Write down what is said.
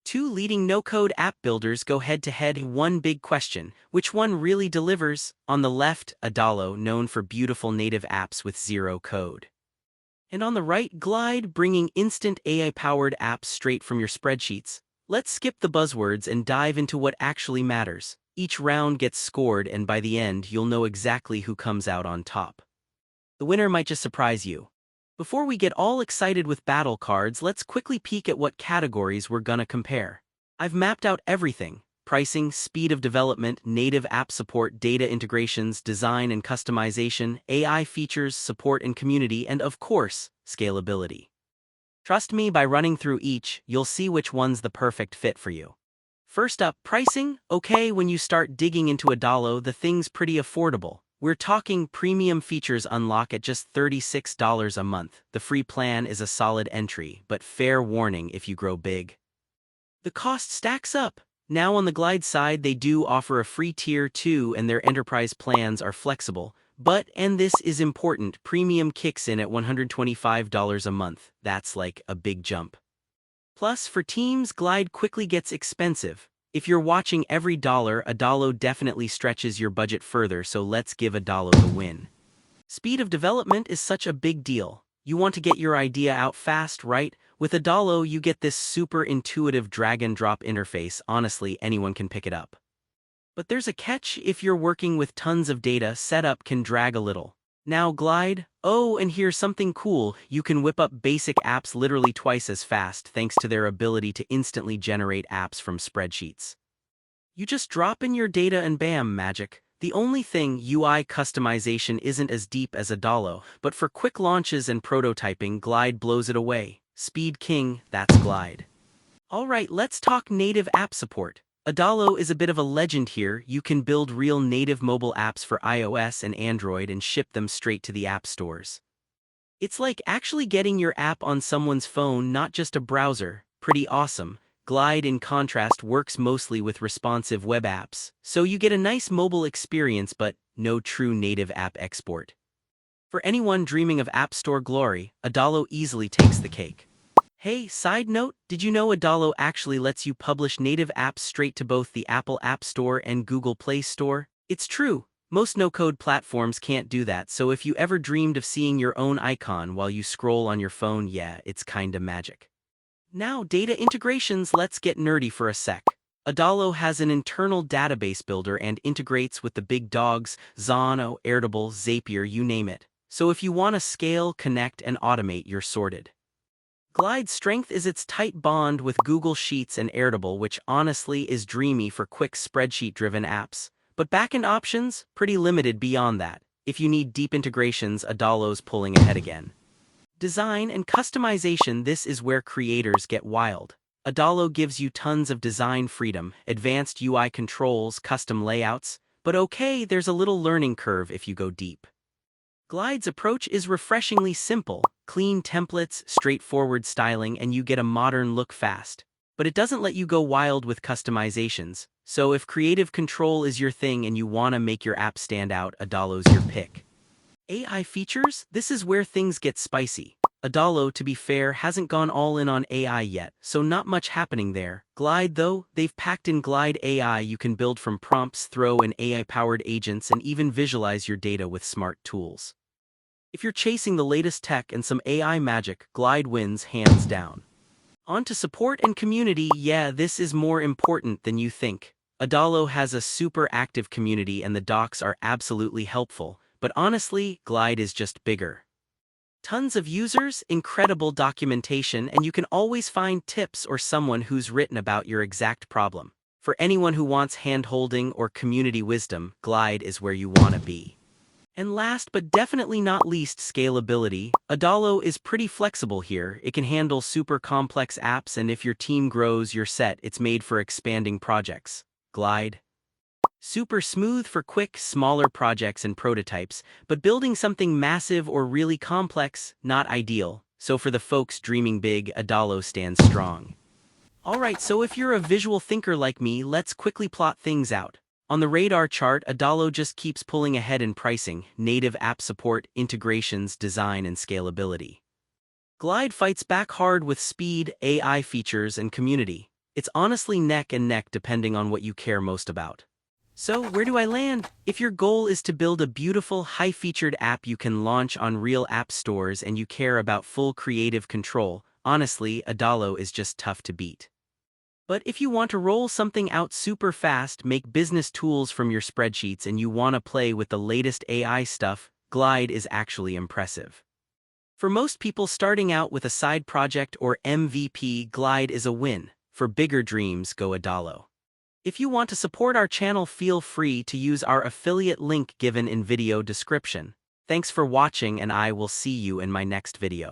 Two leading no-code app builders go head-to-head. One big question: which one really delivers? On the left, Adalo, known for beautiful native apps with zero code. And on the right, Glide, bringing instant AI-powered apps straight from your spreadsheets. Let's skip the buzzwords and dive into what actually matters. Each round gets scored, and by the end, you'll know exactly who comes out on top. The winner might just surprise you. Before we get all excited with battle cards, let's quickly peek at what categories we're gonna compare. I've mapped out everything: pricing, speed of development, native app support, data integrations, design and customization, AI features, support and community, and of course, scalability. Trust me, by running through each, you'll see which one's the perfect fit for you. First up, pricing. Okay, when you start digging into Adalo, the thing's pretty affordable. We're talking premium features unlock at just $36 a month. The free plan is a solid entry, but fair warning if you grow big. The cost stacks up. Now on the Glide side, they do offer a free tier too, and their enterprise plans are flexible. But, and this is important, premium kicks in at $125 a month. That's like a big jump. Plus, for teams, Glide quickly gets expensive. If you're watching every dollar, Adalo definitely stretches your budget further, so let's give Adalo the win. Speed of development is such a big deal. You want to get your idea out fast, right? With Adalo, you get this super intuitive drag-and-drop interface. Honestly, anyone can pick it up. But there's a catch: if you're working with tons of data, setup can drag a little. Now Glide, oh, and here's something cool: you can whip up basic apps literally twice as fast thanks to their ability to instantly generate apps from spreadsheets. You just drop in your data and bam, magic. The only thing, UI customization isn't as deep as Adalo, but for quick launches and prototyping, Glide blows it away. Speed king, that's Glide. Alright, let's talk native app support. Adalo is a bit of a legend here. You can build real native mobile apps for iOS and Android and ship them straight to the app stores. It's like actually getting your app on someone's phone, not just a browser. Pretty awesome. Glide, in contrast, works mostly with responsive web apps, so you get a nice mobile experience but no true native app export. For anyone dreaming of App Store glory, Adalo easily takes the cake. Hey, side note, did you know Adalo actually lets you publish native apps straight to both the Apple App Store and Google Play Store? It's true, most no-code platforms can't do that, so if you ever dreamed of seeing your own icon while you scroll on your phone, yeah, it's kinda magic. Now, data integrations, let's get nerdy for a sec. Adalo has an internal database builder and integrates with the big dogs: Zono, Airtable, Zapier, you name it. So if you want to scale, connect, and automate, you're sorted. Glide's strength is its tight bond with Google Sheets and Airtable, which honestly is dreamy for quick spreadsheet-driven apps. But backend options? Pretty limited beyond that. If you need deep integrations, Adalo's pulling ahead again. Design and customization, this is where creators get wild. Adalo gives you tons of design freedom, advanced UI controls, custom layouts, but okay, there's a little learning curve if you go deep. Glide's approach is refreshingly simple: clean templates, straightforward styling, and you get a modern look fast. But it doesn't let you go wild with customizations, so if creative control is your thing and you want to make your app stand out, Adalo's your pick. AI features? This is where things get spicy. Adalo, to be fair, hasn't gone all in on AI yet, so not much happening there. Glide, though, they've packed in Glide AI. You can build from prompts, throw in AI-powered agents, and even visualize your data with smart tools. If you're chasing the latest tech and some AI magic, Glide wins hands down. On to support and community. Yeah, this is more important than you think. Adalo has a super active community and the docs are absolutely helpful, but honestly, Glide is just bigger. Tons of users, incredible documentation, and you can always find tips or someone who's written about your exact problem. For anyone who wants hand-holding or community wisdom, Glide is where you want to be. And last but definitely not least, scalability. Adalo is pretty flexible here. It can handle super complex apps, and if your team grows, you're set. It's made for expanding projects. Glide. Super smooth for quick, smaller projects and prototypes, but building something massive or really complex, not ideal. So for the folks dreaming big, Adalo stands strong. Alright, so if you're a visual thinker like me, let's quickly plot things out. On the radar chart, Adalo just keeps pulling ahead in pricing, native app support, integrations, design, and scalability. Glide fights back hard with speed, AI features, and community. It's honestly neck and neck depending on what you care most about. So, where do I land? If your goal is to build a beautiful, high-featured app you can launch on real app stores and you care about full creative control, honestly, Adalo is just tough to beat. But if you want to roll something out super fast, make business tools from your spreadsheets, and you want to play with the latest AI stuff, Glide is actually impressive. For most people starting out with a side project or MVP, Glide is a win. For bigger dreams, go Adalo. If you want to support our channel, feel free to use our affiliate link given in video description. Thanks for watching, and I will see you in my next video.